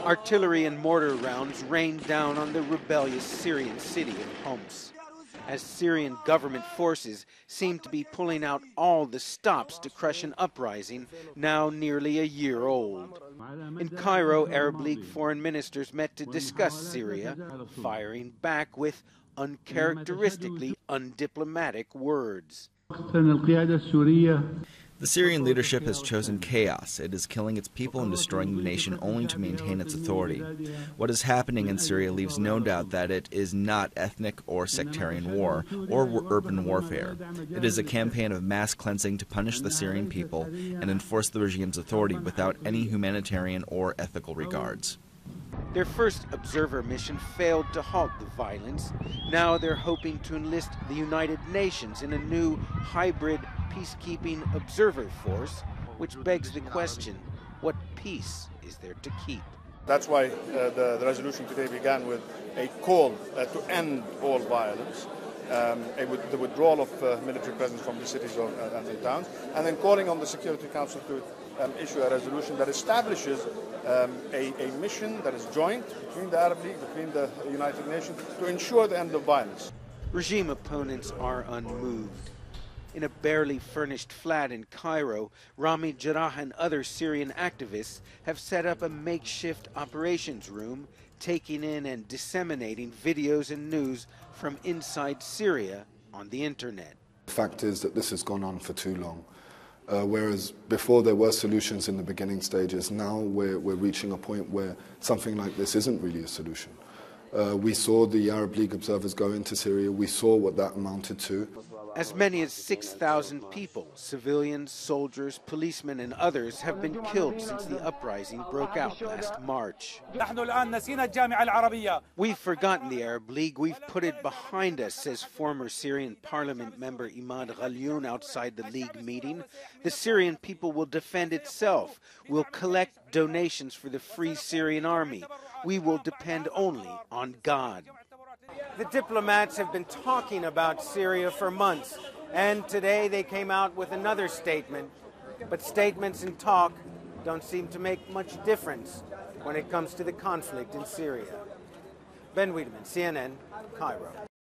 Artillery and mortar rounds rained down on the rebellious Syrian city of Homs, as Syrian government forces seem to be pulling out all the stops to crush an uprising now nearly a year old. In Cairo, Arab League foreign ministers met to discuss Syria, firing back with uncharacteristically undiplomatic words. The Syrian leadership has chosen chaos. It is killing its people and destroying the nation only to maintain its authority. What is happening in Syria leaves no doubt that it is not ethnic or sectarian war or urban warfare. It is a campaign of mass cleansing to punish the Syrian people and enforce the regime's authority without any humanitarian or ethical regards. Their first observer mission failed to halt the violence. Now they're hoping to enlist the United Nations in a new hybrid peacekeeping observer force, which begs the question, what peace is there to keep? That's why the resolution today began with a call to end all violence, the withdrawal of military presence from the cities and towns, and then calling on the Security Council to issue a resolution that establishes a mission that is joint between the Arab League, between the United Nations, to ensure the end of violence. Regime opponents are unmoved. In a barely furnished flat in Cairo, Rami Jarrah and other Syrian activists have set up a makeshift operations room, taking in and disseminating videos and news from inside Syria on the internet. The fact is that this has gone on for too long. Whereas before there were solutions in the beginning stages, now we're reaching a point where something like this isn't really a solution. We saw the Arab League observers go into Syria. We saw what that amounted to. As many as 6,000 people, civilians, soldiers, policemen, and others have been killed since the uprising broke out last March. We've forgotten the Arab League. We've put it behind us, says former Syrian parliament member Imad Ghalioun outside the League meeting. The Syrian people will defend itself. We'll collect donations for the Free Syrian Army. We will depend only on God. The diplomats have been talking about Syria for months, and today they came out with another statement. But statements and talk don't seem to make much difference when it comes to the conflict in Syria. Ben Wedeman, CNN, Cairo.